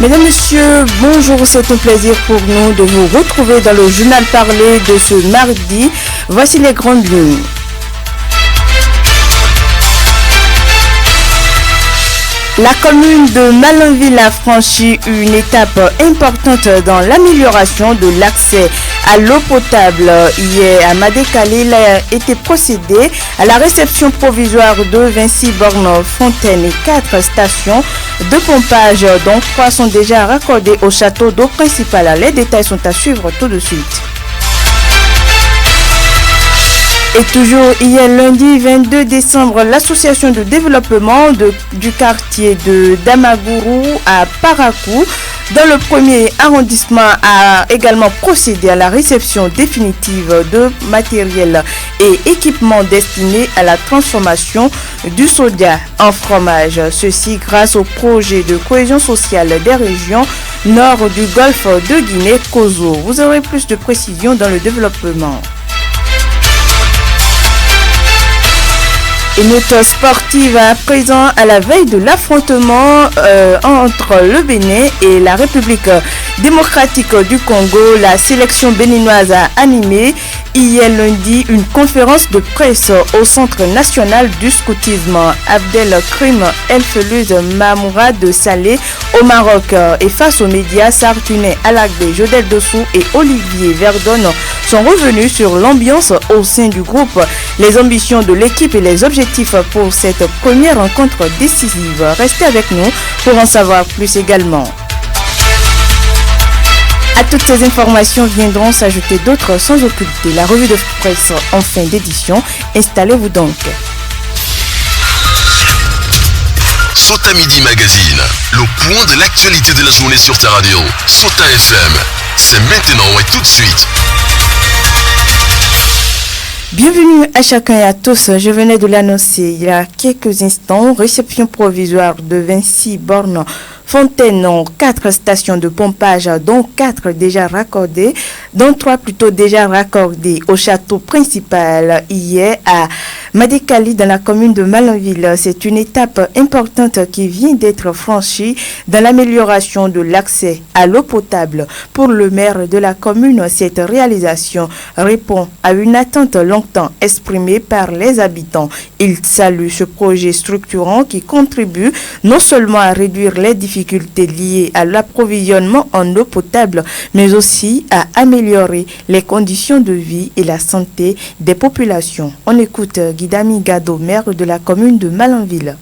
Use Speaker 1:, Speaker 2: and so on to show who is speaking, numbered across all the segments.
Speaker 1: Mesdames, Messieurs, bonjour, c'est un plaisir pour nous de vous retrouver dans le journal parlé de ce mardi. Voici les grandes lignes. La commune de Malanville a franchi une étape importante dans l'amélioration de l'accès à l'eau potable. Hier, à Madécali, il a été procédé à la réception provisoire de 26 bornes fontaines et 4 stations de pompage, dont 3 sont déjà raccordées au château d'eau principal. Les détails sont à suivre tout de suite. Et toujours hier lundi 22 décembre, l'association de développement du quartier de Damagourou à Parakou, dans le premier arrondissement, a également procédé à la réception définitive de matériel et équipements destinés à la transformation du soja en fromage. Ceci grâce au projet de cohésion sociale des régions nord du golfe de Guinée-Kozo. Vous aurez plus de précisions dans le développement. Une note sportive à présent à la veille de l'affrontement entre le Bénin et la République démocratique du Congo. La sélection béninoise a animé hier lundi une conférence de presse au Centre national du scoutisme. Abdelkrim El-Felouz Mamoura de Salé au Maroc et face aux médias, Sartuné Alagbe, Jodel Dossou et Olivier Verdon sont revenus sur l'ambiance au sein du groupe, les ambitions de l'équipe et les objectifs pour cette première rencontre décisive. Restez avec nous pour en savoir plus également. À toutes ces informations viendront s'ajouter d'autres sans occulter. La revue de presse en fin d'édition. Installez-vous donc.
Speaker 2: Sota Midi Magazine, le point de l'actualité de la journée sur ta radio. Sota FM, c'est maintenant et tout de suite.
Speaker 1: Bienvenue à chacun et à tous. Je venais de l'annoncer il y a quelques instants. Réception provisoire de 26 bornes fontaines en 4 stations de pompage, dont 4 déjà raccordées, dont 3 plutôt déjà raccordées au château principal hier à Madécali dans la commune de Malanville. C'est une étape importante qui vient d'être franchie dans l'amélioration de l'accès à l'eau potable. Pour le maire de la commune, cette réalisation répond à une attente longtemps exprimée par les habitants. Il salue ce projet structurant qui contribue non seulement à réduire les difficultés liées à l'approvisionnement en eau potable, mais aussi à améliorer les conditions de vie et la santé des populations. On écoute Guidami Gado, maire de la commune de Malanville.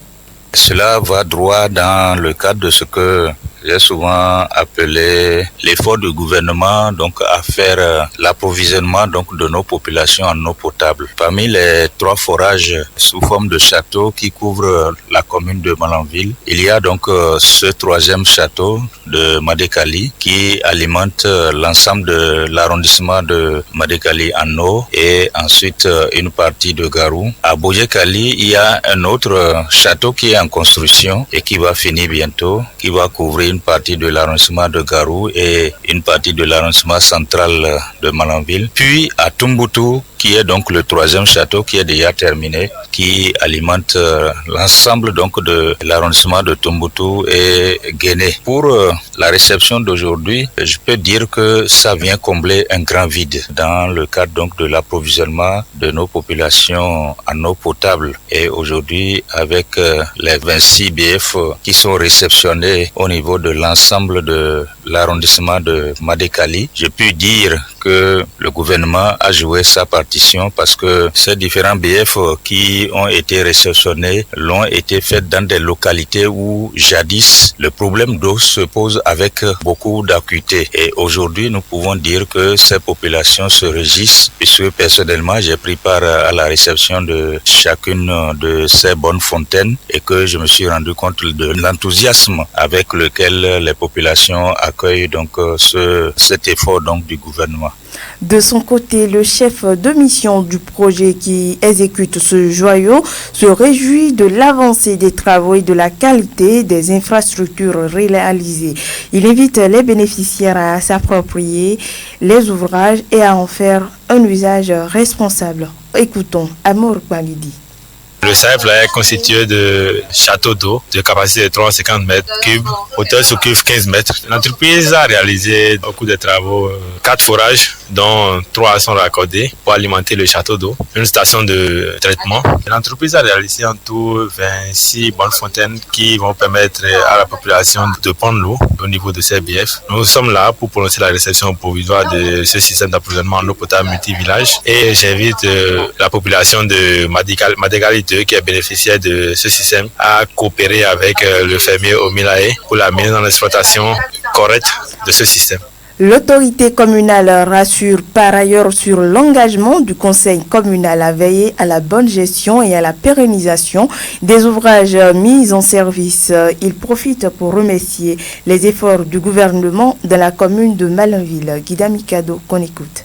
Speaker 3: Cela va droit dans le cadre de ce que j'ai souvent appelé l'effort du gouvernement donc à faire l'approvisionnement donc de nos populations en eau potable. Parmi les 3 forages sous forme de château qui couvrent la commune de Malanville, il y a donc ce 3e château de Madécali qui alimente l'ensemble de l'arrondissement de Madécali en eau et ensuite une partie de Garou. À Boyekali, il y a un autre château qui est en construction et qui va finir bientôt, qui va couvrir une partie de l'arrondissement de Garou et une partie de l'arrondissement central de Malanville. Puis à Tumboutou, qui est donc le 3e château qui est déjà terminé, qui alimente l'ensemble donc de l'arrondissement de Tumboutou et Guéné. Pour la réception d'aujourd'hui, je peux dire que ça vient combler un grand vide dans le cadre donc de l'approvisionnement de nos populations en eau potable. Et aujourd'hui, avec les 26 BF qui sont réceptionnés au niveau de l'ensemble de l'arrondissement de Madécali, je peux dire que le gouvernement a joué sa partition parce que ces différents BF qui ont été réceptionnés l'ont été faits dans des localités où jadis le problème d'eau se pose avec beaucoup d'acuité. Et aujourd'hui, nous pouvons dire que ces populations se régissent puisque personnellement, j'ai pris part à la réception de chacune de ces bonnes fontaines et que je me suis rendu compte de l'enthousiasme avec lequel les populations accueillent donc cet effort donc du gouvernement.
Speaker 1: De son côté, le chef de mission du projet qui exécute ce joyau se réjouit de l'avancée des travaux et de la qualité des infrastructures réalisées. Il invite les bénéficiaires à s'approprier les ouvrages et à en faire un usage responsable. Écoutons Amour Kbalidi.
Speaker 4: Le SAEF là, est constitué de châteaux d'eau de capacité de 350 mètres cubes, hauteur sur cuve 15 mètres. L'entreprise a réalisé au cours des travaux 4 forages, dont 3 sont raccordés pour alimenter le château d'eau, une station de traitement. L'entreprise a réalisé en tout 26 bonnes fontaines qui vont permettre à la population de prendre l'eau au niveau de CBF. Nous sommes là pour prononcer la réception provisoire de ce système d'approvisionnement en eau potable multi-village et j'invite la population de Madagali 2 qui est bénéficiaire de ce système à coopérer avec le fermier Omilae pour la mise en exploitation correcte de ce système.
Speaker 1: L'autorité communale rassure par ailleurs sur l'engagement du conseil communal à veiller à la bonne gestion et à la pérennisation des ouvrages mis en service. Il profite pour remercier les efforts du gouvernement de la commune de Malanville. Guida Mikado, qu'on écoute.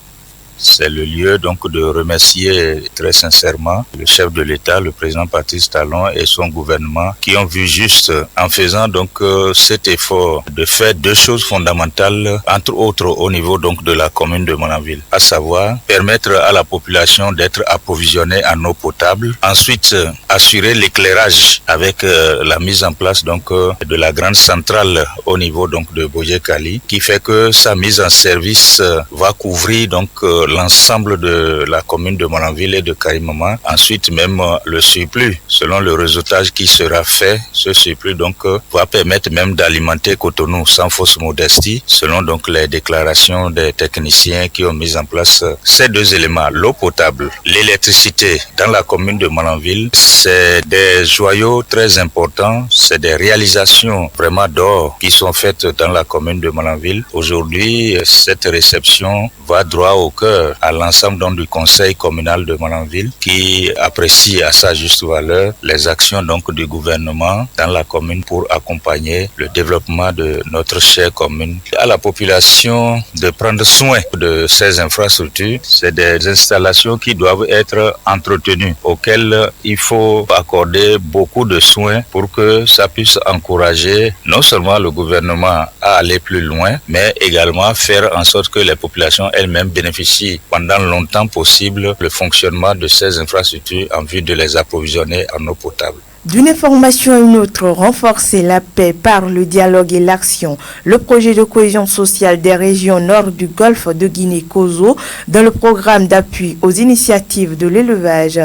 Speaker 3: C'est le lieu donc de remercier très sincèrement le chef de l'État, le président Patrice Talon et son gouvernement qui ont vu juste en faisant donc cet effort de faire 2 choses fondamentales, entre autres au niveau donc de la commune de Malanville, à savoir permettre à la population d'être approvisionnée en eau potable, ensuite assurer l'éclairage avec la mise en place donc de la grande centrale au niveau donc de Boje-Kali qui fait que sa mise en service va couvrir donc l'ensemble de la commune de Malanville et de Karimama. Ensuite, même le surplus, selon le réseautage qui sera fait, ce surplus donc va permettre même d'alimenter Cotonou sans fausse modestie, selon donc les déclarations des techniciens qui ont mis en place ces 2 éléments, l'eau potable, l'électricité dans la commune de Malanville. C'est des joyaux très importants, c'est des réalisations vraiment d'or qui sont faites dans la commune de Malanville. Aujourd'hui, cette réception va droit au cœur à l'ensemble donc du conseil communal de Malanville qui apprécie à sa juste valeur les actions donc du gouvernement dans la commune pour accompagner le développement de notre chère commune. À la population de prendre soin de ces infrastructures, c'est des installations qui doivent être entretenues, auxquelles il faut accorder beaucoup de soins pour que ça puisse encourager non seulement le gouvernement à aller plus loin, mais également faire en sorte que les populations elles-mêmes bénéficient pendant longtemps possible le fonctionnement de ces infrastructures en vue de les approvisionner en eau potable.
Speaker 1: D'une information à une autre, renforcer la paix par le dialogue et l'action. Le projet de cohésion sociale des régions nord du golfe de Guinée-Kozo, dans le programme d'appui aux initiatives de l'élevage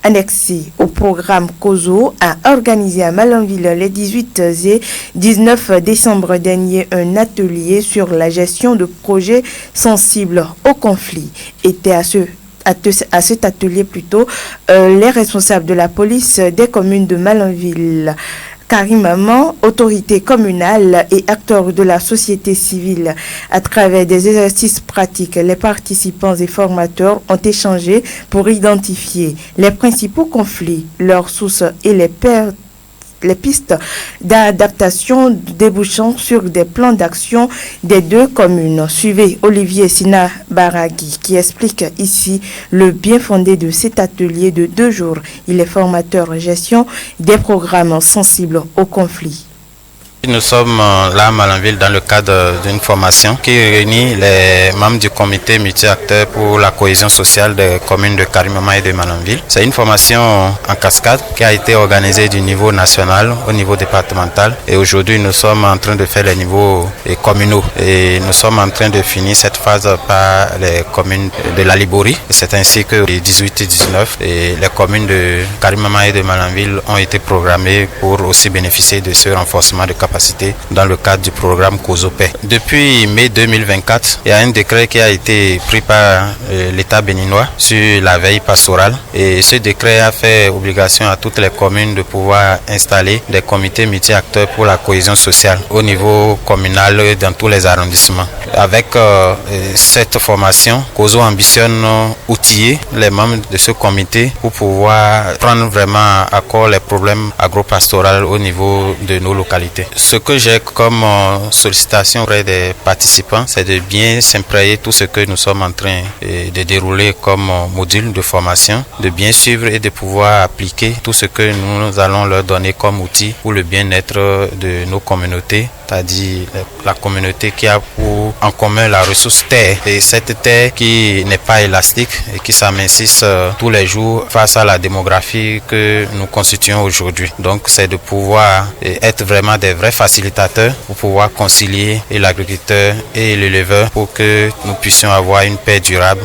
Speaker 1: annexé au programme Kozo, a organisé à Malanville les 18 et 19 décembre dernier un atelier sur la gestion de projets sensibles au conflit. Était à cet atelier les responsables de la police des communes de Malanville, Karimama, autorités communales et acteurs de la société civile. À travers des exercices pratiques, les participants et formateurs ont échangé pour identifier les principaux conflits, leurs sources et les pistes d'adaptation débouchant sur des plans d'action des 2 communes. Suivez Olivier Sina Baragui qui explique ici le bien fondé de cet atelier de 2 jours. Il est formateur en gestion des programmes sensibles au conflit.
Speaker 5: Nous sommes là à Malanville dans le cadre d'une formation qui réunit les membres du comité multi-acteurs pour la cohésion sociale des communes de Karimama et de Malanville. C'est une formation en cascade qui a été organisée du niveau national au niveau départemental et aujourd'hui nous sommes en train de faire les niveaux communaux et nous sommes en train de finir cette phase par les communes de la Liborie. C'est ainsi que les 18 et 19 et les communes de Karimama et de Malanville ont été programmées pour aussi bénéficier de ce renforcement de capacité dans le cadre du programme COSOPE. Depuis mai 2024, il y a un décret qui a été pris par l'État béninois sur la veille pastorale et ce décret a fait obligation à toutes les communes de pouvoir installer des comités multi-acteurs pour la cohésion sociale au niveau communal dans tous les arrondissements. Avec cette formation, COSO ambitionne outiller les membres de ce comité pour pouvoir prendre vraiment à corps les problèmes agro-pastoraux au niveau de nos localités. Ce que j'ai comme sollicitation auprès des participants, c'est de bien s'imprégner tout ce que nous sommes en train de dérouler comme module de formation, de bien suivre et de pouvoir appliquer tout ce que nous allons leur donner comme outil pour le bien-être de nos communautés, c'est-à-dire la communauté qui a en commun la ressource terre. Et cette terre qui n'est pas élastique et qui s'amincisse tous les jours face à la démographie que nous constituons aujourd'hui. Donc c'est de pouvoir être vraiment des vrais facilitateurs pour pouvoir concilier l'agriculteur et l'éleveur pour que nous puissions avoir une paix durable.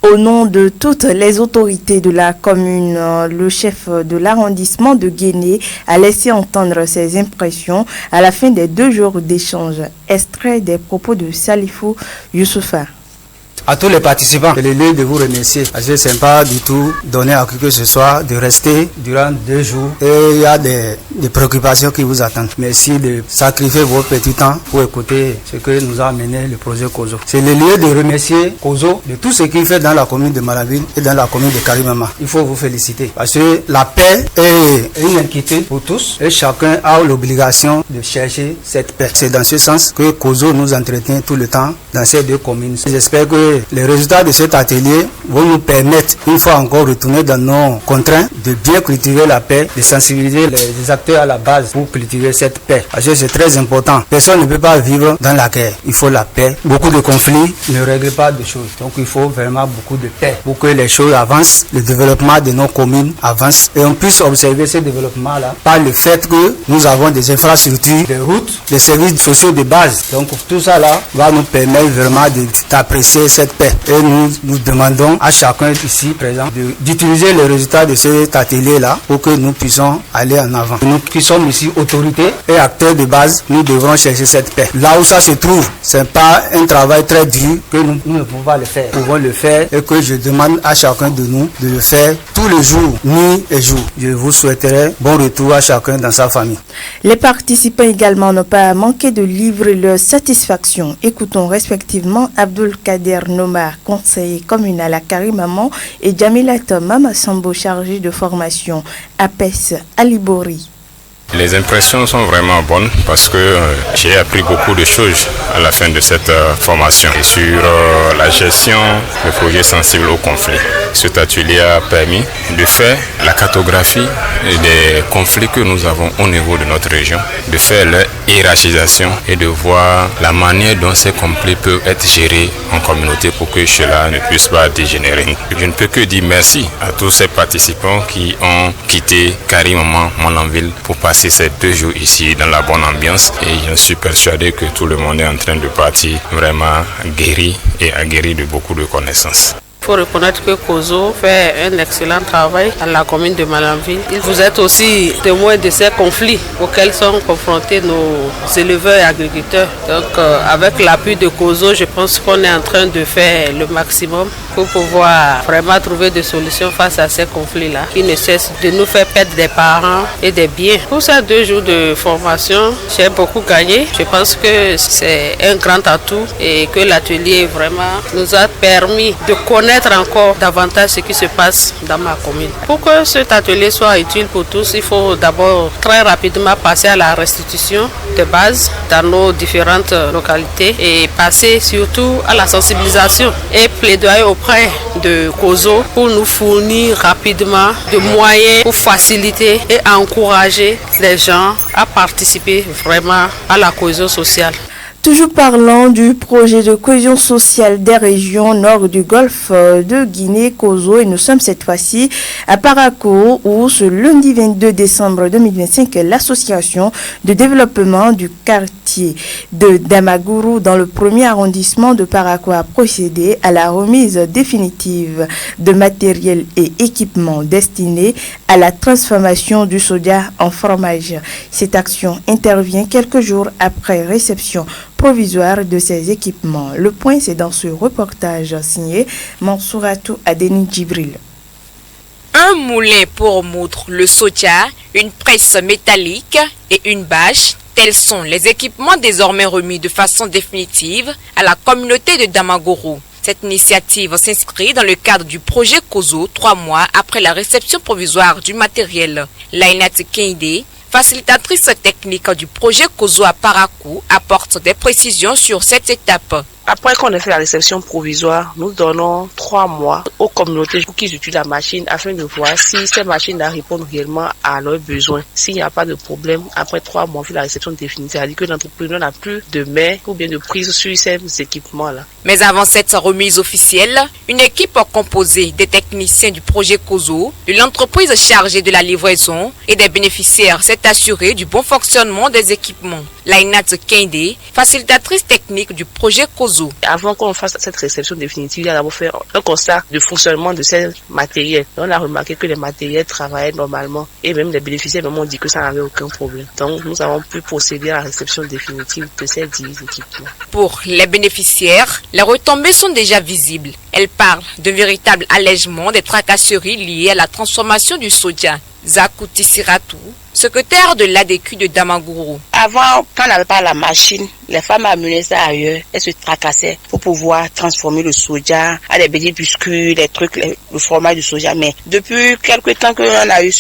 Speaker 1: Au nom de toutes les autorités de la commune, le chef de l'arrondissement de Guéné a laissé entendre ses impressions à la fin des 2 jours d'échange. Extrait des propos de Salifou Youssoufa.
Speaker 6: À tous les participants, je les lieu de vous remercier. Parce que c'est pas du tout donné à qui que ce soit de rester durant 2 jours. Et il y a des préoccupations qui vous attendent. Merci de sacrifier votre petit temps pour écouter ce que nous a amené le projet Kozo. C'est le lieu de remercier Kozo de tout ce qu'il fait dans la commune de Malanville et dans la commune de Karimama. Il faut vous féliciter. Parce que la paix est une inquiétude pour tous et chacun a l'obligation de chercher cette paix. C'est dans ce sens que Kozo nous entretient tout le temps dans ces 2 communes. J'espère que les résultats de cet atelier vont nous permettre, une fois encore retourner dans nos contraintes, de bien cultiver la paix, de sensibiliser les acteurs à la base pour cultiver cette paix. Parce que c'est très important. Personne ne peut pas vivre dans la guerre. Il faut la paix. Beaucoup de conflits ne règlent pas de choses. Donc il faut vraiment beaucoup de paix pour que les choses avancent, le développement de nos communes avance et on puisse observer ce développement-là par le fait que nous avons des infrastructures, des routes, des services sociaux de base. Donc tout ça là va nous permettre vraiment d'apprécier cette paix. Et nous demandons à chacun ici présent d'utiliser les résultats de cet atelier-là pour que nous puissions aller en avant. Nous qui sommes ici autorités et acteurs de base, nous devrons chercher cette paix. Là où ça se trouve, c'est pas un travail très dur que nous ne pouvons pas le faire. Nous pouvons le faire et que je demande à chacun de nous de le faire tous les jours, nuit et jour. Je vous souhaiterais bon retour à chacun dans sa famille.
Speaker 1: Les participants également n'ont pas manqué de livrer leur satisfaction. Écoutons respectivement Abdul Kader Nomar, conseiller communal à Karimama, et Jamilata Mamasambo, chargé de formation APES Alibori.
Speaker 7: Les impressions sont vraiment bonnes parce que j'ai appris beaucoup de choses à la fin de cette formation et sur la gestion de projets sensibles au conflit. Cet atelier a permis de faire la cartographie des conflits que nous avons au niveau de notre région, de faire leur hiérarchisation et de voir la manière dont ces conflits peuvent être gérés en communauté pour que cela ne puisse pas dégénérer. Je ne peux que dire merci à tous ces participants qui ont quitté Karimama, Malanville pour passer ces 2 jours ici dans la bonne ambiance et je suis persuadé que tout le monde est en train de partir vraiment guéri et aguerri de beaucoup de connaissances.
Speaker 8: Il faut reconnaître que Kozo fait un excellent travail à la commune de Malanville. Vous êtes aussi témoin de ces conflits auxquels sont confrontés nos éleveurs et agriculteurs. Donc avec l'appui de Kozo, je pense qu'on est en train de faire le maximum pour pouvoir vraiment trouver des solutions face à ces conflits-là qui ne cessent de nous faire perdre des parents et des biens. Pour ces 2 jours de formation, j'ai beaucoup gagné. Je pense que c'est un grand atout et que l'atelier vraiment nous a permis de connaître encore davantage ce qui se passe dans ma commune. Pour que cet atelier soit utile pour tous, il faut d'abord très rapidement passer à la restitution de base dans nos différentes localités et passer surtout à la sensibilisation et plaidoyer auprès de Kozo pour nous fournir rapidement de moyens pour faciliter et encourager les gens à participer vraiment à la cohésion sociale.
Speaker 1: Toujours parlant du projet de cohésion sociale des régions nord du golfe de Guinée, Kozo, et nous sommes cette fois-ci à Parakou où ce lundi 22 décembre 2025, l'association de développement du quartier de Damaguru dans le 1er arrondissement de Parakou a procédé à la remise définitive de matériel et équipements destinés à la transformation du soja en fromage. Cette action intervient quelques jours après réception provisoire de ces équipements. Le point, c'est dans ce reportage signé Mansouratou Adeni Djibril.
Speaker 9: Un moulin pour moudre le soja, une presse métallique et une bâche, tels sont les équipements désormais remis de façon définitive à la communauté de Damaguru. Cette initiative s'inscrit dans le cadre du projet Kozo, 3 mois après la réception provisoire du matériel. Lainat Keinde, facilitatrice technique du projet Kozo à Parakou, apporte des précisions sur cette étape.
Speaker 8: Après qu'on ait fait la réception provisoire, nous donnons 3 mois aux communautés pour qu'ils utilisent la machine afin de voir si ces machines répondent réellement à leurs besoins. S'il n'y a pas de problème, après 3 mois, on fait la réception définitive. C'est-à-dire que l'entrepreneur n'a plus de main ou bien de prise sur ces équipements-là.
Speaker 9: Mais avant cette remise officielle, une équipe composée des techniciens du projet COSO, de l'entreprise chargée de la livraison et des bénéficiaires s'est assurée du bon fonctionnement des équipements. Lainat Kende, facilitatrice technique du projet COSO.
Speaker 8: Avant qu'on fasse cette réception définitive, il y a d'abord fait un constat de fonctionnement de ces matériels. Et on a remarqué que les matériels travaillaient normalement et même les bénéficiaires ont dit que ça n'avait aucun problème. Donc nous avons pu procéder à la réception définitive de ces 10 équipements.
Speaker 9: Pour les bénéficiaires, les retombées sont déjà visibles. Elles parlent d'un véritable allègement des tracasseries liées à la transformation du soja. Zakouti Siratou, secrétaire de l'ADQ de Damangourou.
Speaker 10: Avant, quand on n'avait pas la machine, les femmes amenaient ça ailleurs. Elles se tracassaient pour pouvoir transformer le soja à des petits biscuits, les trucs, le fromage du soja. Mais depuis quelques temps qu'on a eu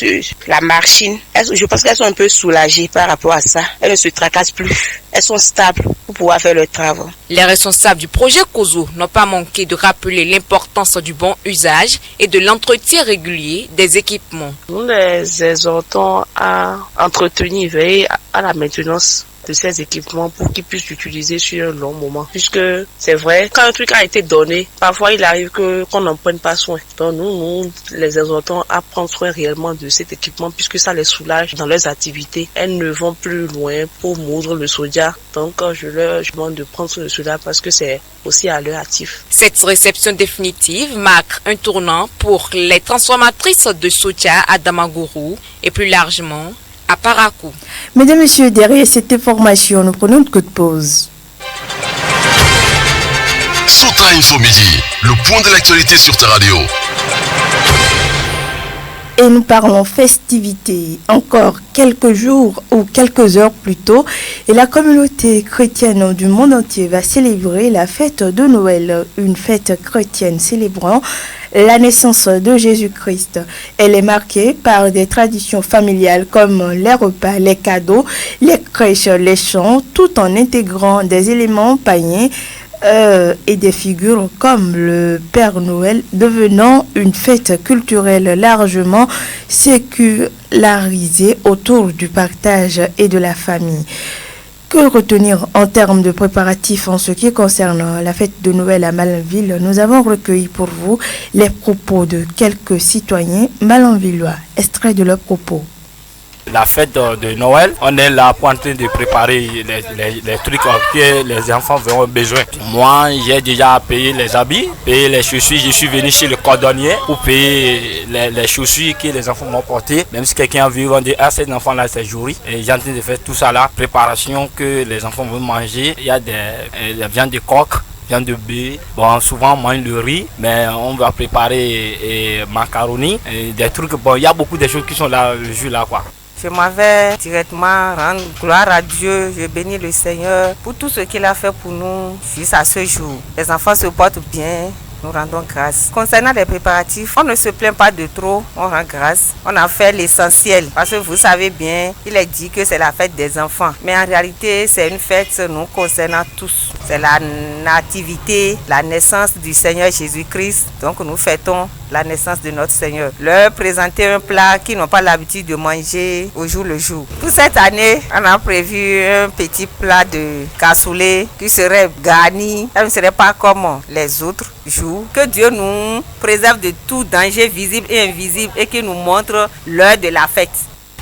Speaker 10: la machine, je pense qu'elles sont un peu soulagées par rapport à ça. Elles ne se tracassent plus. Elles sont stables pour pouvoir faire leur travail.
Speaker 9: Les responsables du projet COSO n'ont pas manqué de rappeler l'importance du bon usage et de l'entretien régulier des équipements.
Speaker 8: Nous les exhortons à entretenir et veiller à la maintenance de ces équipements pour qu'ils puissent l'utiliser sur un long moment. Puisque c'est vrai, quand un truc a été donné, parfois il arrive qu'on n'en prenne pas soin. Donc nous les exhortons à prendre soin réellement de cet équipement puisque ça les soulage dans leurs activités. Elles ne vont plus loin pour moudre le soja. Donc je leur demande de prendre soin de cela parce que c'est aussi à leur actif.
Speaker 9: Cette réception définitive marque un tournant pour les transformatrices de soja à Damangourou et plus largement à Parakou.
Speaker 1: Mesdames et messieurs, derrière cette information, nous prenons une courte pause.
Speaker 2: Sota Info Midi, le point de l'actualité sur ta radio.
Speaker 1: Et nous parlons festivité. Encore quelques jours ou quelques heures plus tôt, et la communauté chrétienne du monde entier va célébrer la fête de Noël, une fête chrétienne célébrant la naissance de Jésus-Christ. Elle est marquée par des traditions familiales comme les repas, les cadeaux, les crèches, les chants, tout en intégrant des éléments païens et des figures comme le Père Noël, devenant une fête culturelle largement sécularisée autour du partage et de la famille. Que retenir en termes de préparatifs en ce qui concerne la fête de Noël à Malanville? Nous avons recueilli pour vous les propos de quelques citoyens malanvillois. Extrait de leurs propos.
Speaker 11: La fête de Noël, on est là pour en train de préparer les trucs que les enfants auront besoin. Moi, j'ai déjà payé les habits, payé les chaussures. Je suis venu chez le cordonnier pour payer les chaussures que les enfants m'ont portées. Même si quelqu'un a vu, on dit, ah, ces enfants-là, c'est jouri. Et j'ai en train de faire tout ça là, préparation que les enfants vont manger. Il y a des viandes de coq, viande de bœuf. Bon, souvent on mange le riz, mais on va préparer macaroni, des trucs. Bon, il y a beaucoup de choses qui sont là le jour là, quoi.
Speaker 12: Je m'en vais directement rendre gloire à Dieu. Je bénis le Seigneur pour tout ce qu'il a fait pour nous jusqu'à ce jour. Les enfants se portent bien. Nous rendons grâce. Concernant les préparatifs, on ne se plaint pas de trop, on rend grâce. On a fait l'essentiel parce que vous savez bien, il est dit que c'est la fête des enfants. Mais en réalité, c'est une fête nous concernant tous. C'est la nativité, la naissance du Seigneur Jésus-Christ. Donc nous fêtons la naissance de notre Seigneur. Leur présenter un plat qu'ils n'ont pas l'habitude de manger au jour le jour. Pour cette année, on a prévu un petit plat de cassoulet qui serait garni. Ça ne serait pas comme les autres jours. Que Dieu nous préserve de tout danger visible et invisible et qu'il nous montre l'heure de la fête.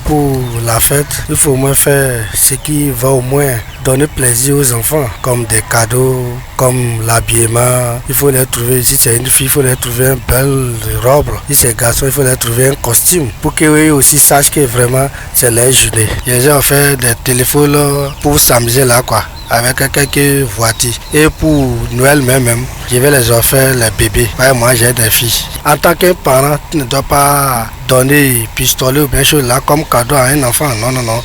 Speaker 13: Pour la fête, il faut au moins faire ce qui va au moins donner plaisir aux enfants, comme des cadeaux, comme l'habillement. Il faut les trouver, si c'est une fille, il faut les trouver une belle robe. Si c'est un garçon, il faut les trouver un costume pour qu'eux aussi sachent que vraiment c'est leur journée. Les gens ont fait des téléphones pour s'amuser là, quoi, avec quelques voitures. Et pour Noël même, je vais les offrir les bébés. Ouais, moi j'ai des filles. En tant que parent, tu ne dois pas donner pistolet ou bien chose là comme cadeau à un enfant. Non.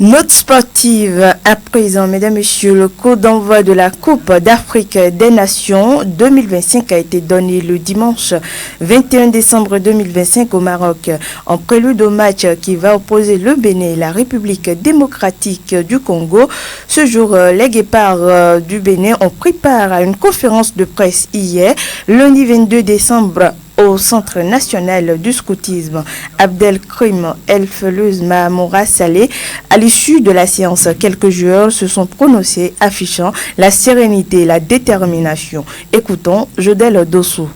Speaker 1: Note sportive à présent, mesdames, messieurs, le coup d'envoi de la Coupe d'Afrique des Nations 2025 a été donné le dimanche 21 décembre 2025 au Maroc. En prélude au match qui va opposer le Bénin et la République démocratique du Congo, ce jour, les Guépards du Bénin ont pris part à une conférence de presse hier, lundi 22 décembre, au Centre national du scoutisme. Abdelkrim El-Felouz Mahamoura Saleh, à l'issue de la séance, quelques joueurs se sont prononcés, affichant la sérénité et la détermination. Écoutons Jodel Dossou.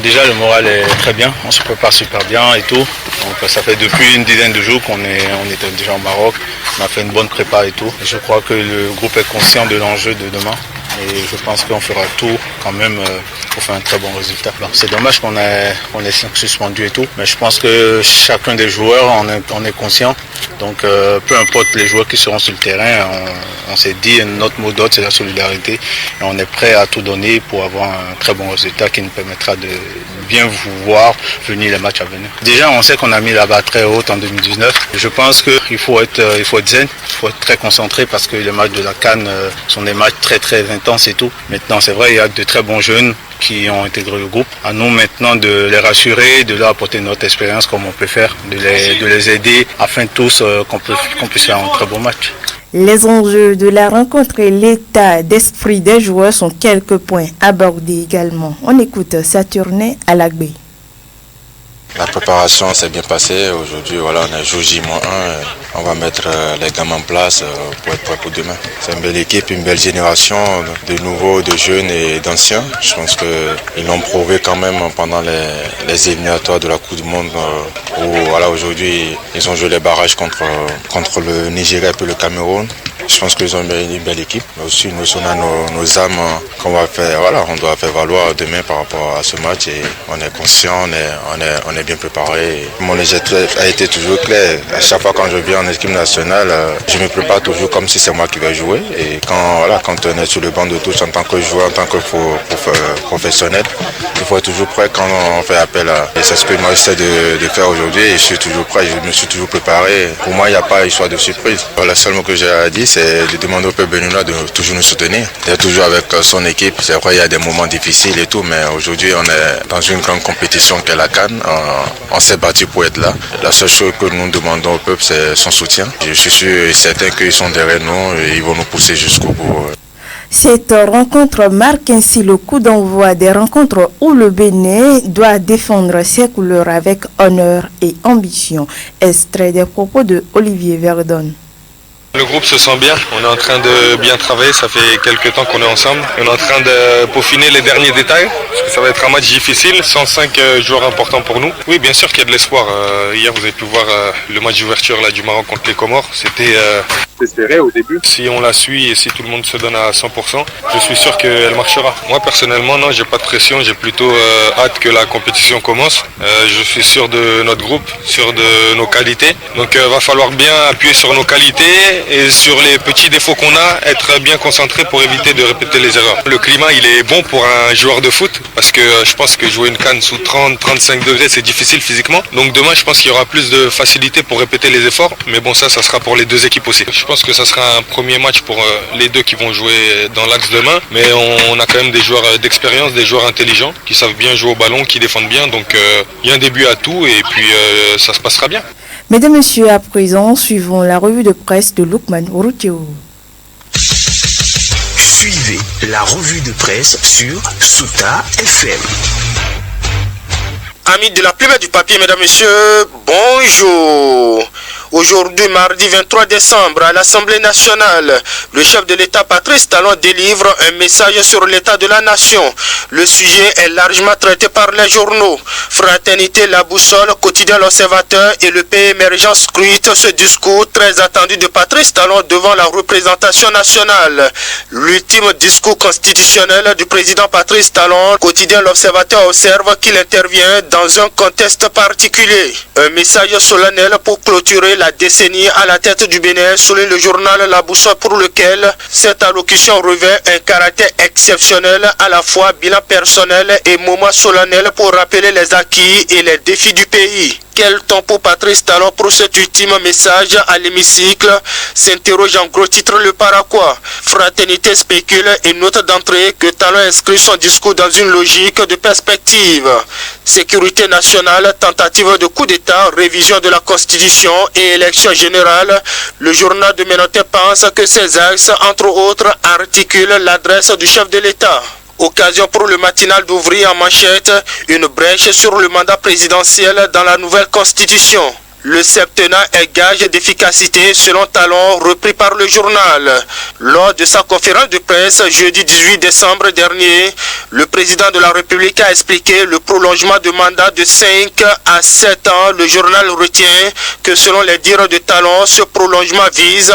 Speaker 14: Déjà le moral est très bien, on se prépare super bien et tout. Donc ça fait depuis une dizaine de jours qu'on était déjà au Maroc, on a fait une bonne prépa et tout. Et je crois que le groupe est conscient de l'enjeu de demain. Et je pense qu'on fera tout quand même pour faire un très bon résultat. C'est dommage qu'on ait suspendu et tout, mais je pense que chacun des joueurs on est conscient. Donc peu importe les joueurs qui seront sur le terrain, on s'est dit notre mot d'ordre c'est la solidarité et on est prêt à tout donner pour avoir un très bon résultat qui nous permettra de bien voir venir les matchs à venir. Déjà on sait qu'on a mis la barre très haute en 2019. Je pense qu'il faut être zen, il faut être très concentré parce que les matchs de la CAN sont des matchs très très intenses et tout. Maintenant c'est vrai il y a de très bons jeunes qui ont intégré le groupe. À nous maintenant de les rassurer, de leur apporter notre expérience comme on peut faire, de les aider afin tous qu'on puisse faire un très bon match.
Speaker 1: Les enjeux de la rencontre et l'état d'esprit des joueurs sont quelques points abordés également. On écoute Saturnin Alagbé.
Speaker 15: La préparation s'est bien passée. Aujourd'hui, voilà, on est jour J-1. On va mettre les gammes en place pour être prêt pour demain. C'est une belle équipe, une belle génération de nouveaux, de jeunes et d'anciens. Je pense qu'ils l'ont prouvé quand même pendant les éliminatoires de la Coupe du Monde où voilà, aujourd'hui, ils ont joué les barrages contre le Nigeria et le Cameroun. Je pense qu'ils ont une belle équipe. Mais aussi, nous on a nos âmes qu'on va faire. Voilà, on doit faire valoir demain par rapport à ce match. Et on est conscient, on est bien préparé. Mon objectif a été toujours clair. À chaque fois quand je viens en équipe nationale, je me prépare toujours comme si c'est moi qui vais jouer. Et quand on est sur le banc de touche en tant que joueur, en tant que professionnel, il faut être toujours prêt quand on fait appel à. Et c'est ce que moi j'essaie de faire aujourd'hui. Et je suis toujours prêt, je me suis toujours préparé. Pour moi, il n'y a pas histoire de surprise. La seule mot que j'ai à dire, c'est de demander au peuple béninois de toujours nous soutenir. D'être toujours avec son équipe. C'est vrai, il y a des moments difficiles et tout, mais aujourd'hui, on est dans une grande compétition qu'est la CAN. On s'est battu pour être là. La seule chose que nous demandons au peuple, c'est son soutien. Je suis sûr et certain qu'ils sont derrière nous et ils vont nous pousser jusqu'au bout.
Speaker 1: Cette rencontre marque ainsi le coup d'envoi des rencontres où le Bénin doit défendre ses couleurs avec honneur et ambition. Extrait des propos de Olivier Verdon.
Speaker 16: Le groupe se sent bien, on est en train de bien travailler, ça fait quelques temps qu'on est ensemble. On est en train de peaufiner les derniers détails, parce que ça va être un match difficile, 105 joueurs importants pour nous. Oui, bien sûr qu'il y a de l'espoir. Hier, vous avez pu voir le match d'ouverture là, du Maroc contre les Comores. C'était serré au début. Si on la suit et si tout le monde se donne à 100%, je suis sûr qu'elle marchera. Moi, personnellement, non, j'ai pas de pression, j'ai plutôt hâte que la compétition commence. Je suis sûr de notre groupe, sûr de nos qualités. Donc, va falloir bien appuyer sur nos qualités et sur les petits défauts qu'on a, être bien concentré pour éviter de répéter les erreurs. Le climat il est bon pour un joueur de foot parce que je pense que jouer une CAN sous 30-35 degrés c'est difficile physiquement. Donc demain je pense qu'il y aura plus de facilité pour répéter les efforts. Mais bon ça sera pour les deux équipes aussi. Je pense que ça sera un premier match pour les deux qui vont jouer dans l'axe demain. Mais on a quand même des joueurs d'expérience, des joueurs intelligents qui savent bien jouer au ballon, qui défendent bien. Donc il y a un début à tout et puis ça se passera bien.
Speaker 1: Mesdames et messieurs, à présent, suivons la revue de presse de Lukman Routio.
Speaker 17: Suivez la revue de presse sur Souta FM. Amis de la plume et du papier, mesdames et messieurs, bonjour. Aujourd'hui, mardi 23 décembre, à l'Assemblée nationale, le chef de l'État Patrice Talon délivre un message sur l'état de la nation. Le sujet est largement traité par les journaux. Fraternité, la boussole, quotidien l'Observateur et le pays émergent scrutent ce discours très attendu de Patrice Talon devant la représentation nationale. L'ultime discours constitutionnel du président Patrice Talon, quotidien l'Observateur observe qu'il intervient dans un contexte particulier. Un message solennel pour clôturer la décennie à la tête du Bénin, souligne le journal La Boussole, pour lequel cette allocution revêt un caractère exceptionnel, à la fois bilan personnel et moment solennel pour rappeler les acquis et les défis du pays. Quel temps pour Patrice Talon pour cet ultime message à l'hémicycle, s'interroge en gros titre le Paraquois. Fraternité spécule et note d'entrée que Talon inscrit son discours dans une logique de perspective. Sécurité nationale, tentative de coup d'État, révision de la Constitution et élection générale. Le journal de Ménoté pense que ces axes, entre autres, articulent l'adresse du chef de l'État. Occasion pour le matinal d'ouvrir en manchette une brèche sur le mandat présidentiel dans la nouvelle Constitution. Le septennat est gage d'efficacité selon Talon, repris par le journal. Lors de sa conférence de presse jeudi 18 décembre dernier, le président de la République a expliqué le prolongement de mandat de 5 à 7 ans. Le journal retient que selon les dires de Talon, ce prolongement vise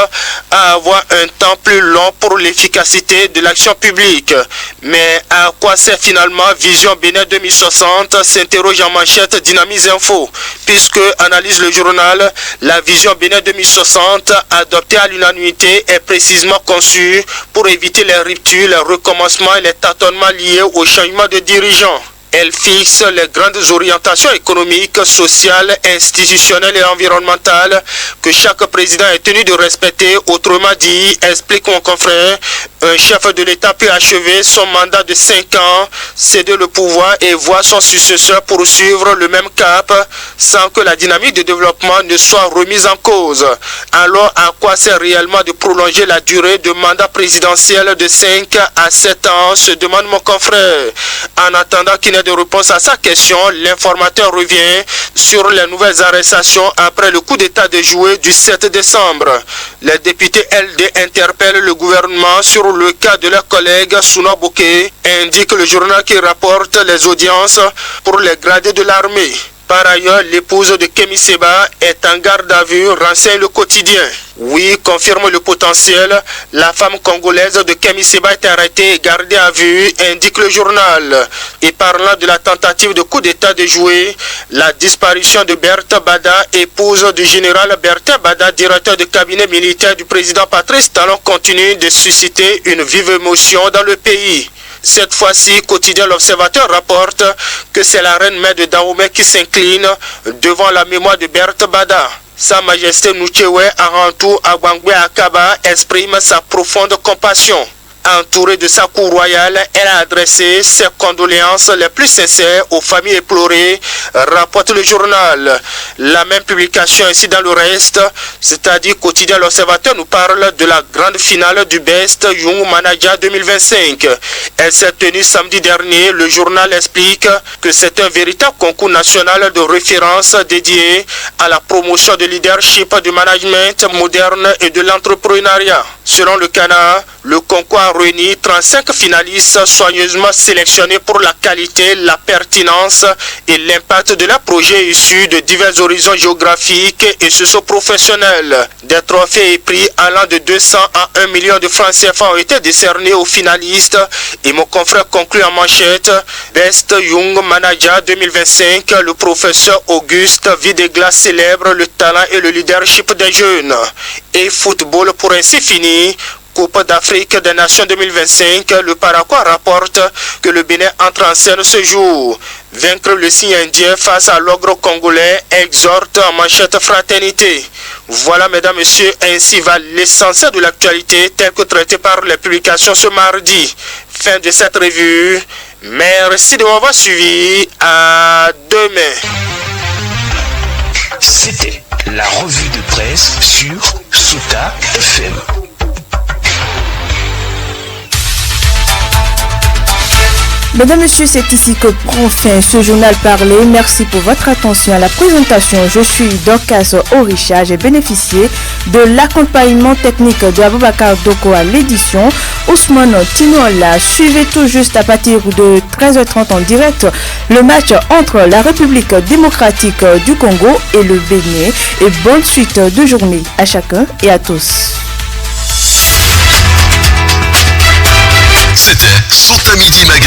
Speaker 17: à avoir un temps plus long pour l'efficacité de l'action publique. Mais à quoi sert finalement Vision Bénin 2060, s'interroge en manchette Dynamise Info, puisque analyse le journal, la vision Bénin 2060 adoptée à l'unanimité est précisément conçue pour éviter les ruptures, les recommencements et les tâtonnements liés au changement de dirigeants. Elle fixe les grandes orientations économiques, sociales, institutionnelles et environnementales que chaque président est tenu de respecter. Autrement dit, explique mon confrère, un chef de l'État peut achever son mandat de 5 ans, céder le pouvoir et voir son successeur poursuivre le même cap sans que la dynamique de développement ne soit remise en cause. Alors, à quoi sert réellement de prolonger la durée de mandat présidentiel de 5 à 7 ans, se demande mon confrère. En attendant qu'il n'ait de réponse à sa question, l'informateur revient sur les nouvelles arrestations après le coup d'État déjoué du 7 décembre. Les députés LD interpellent le gouvernement sur le cas de leur collègue Souna Bokeh, indique le journal qui rapporte les audiences pour les gradés de l'armée. Par ailleurs, l'épouse de Kémi Séba est en garde à vue, renseigne le quotidien. Oui, confirme le potentiel, la femme congolaise de Kémi Séba est arrêtée et gardée à vue, indique le journal. Et parlant de la tentative de coup d'État déjouée, la disparition de Berthe Bada, épouse du général Bertin Bada, directeur de cabinet militaire du président Patrice Talon, continue de susciter une vive émotion dans le pays. Cette fois-ci, quotidien L'Observateur rapporte que c'est la reine mère de Dahomey qui s'incline devant la mémoire de Berthe Bada. Sa Majesté Nuchewe Arantou Agwangwe Akaba exprime sa profonde compassion. Entourée de sa cour royale, elle a adressé ses condoléances les plus sincères aux familles éplorées, rapporte le journal. La même publication ici dans le reste, c'est-à-dire quotidien L'Observateur nous parle de la grande finale du Best Young Manager 2025. Elle s'est tenue samedi dernier. Le journal explique que c'est un véritable concours national de référence dédié à la promotion de leadership, du management moderne et de l'entrepreneuriat. Selon le Canard, le concours a réuni 35 finalistes soigneusement sélectionnés pour la qualité, la pertinence et l'impact de leurs projets issus de divers horizons géographiques et socio-professionnels. Des trophées et prix allant de 200 à 1 million de francs CFA ont été décernés aux finalistes et mon confrère conclut en manchette Best Young Manager 2025. Le professeur Auguste Videgla célèbre le talent et le leadership des jeunes. Et football pour ainsi finir. Coupe d'Afrique des Nations 2025, le Paraquois rapporte que le Bénin entre en scène ce jour. Vaincre le signe indien face à l'ogre congolais exhorte en manchette fraternité. Voilà, mesdames, messieurs, ainsi va l'essentiel de l'actualité tel que traité par les publications ce mardi. Fin de cette revue. Merci de m'avoir suivi. À demain.
Speaker 18: C'était la revue de presse sur Sota FM.
Speaker 1: Mesdames, Messieurs, c'est ici que prend fin ce journal parlé. Merci pour votre attention à la présentation. Je suis Dorcas Orisha. J'ai bénéficié de l'accompagnement technique de Aboubakar Doko à l'édition. Ousmane Tinola. Suivez tout juste à partir de 13h30 en direct le match entre la République démocratique du Congo et le Bénin. Et bonne suite de journée à chacun et à tous.
Speaker 2: C'était Sota Midi Magazine.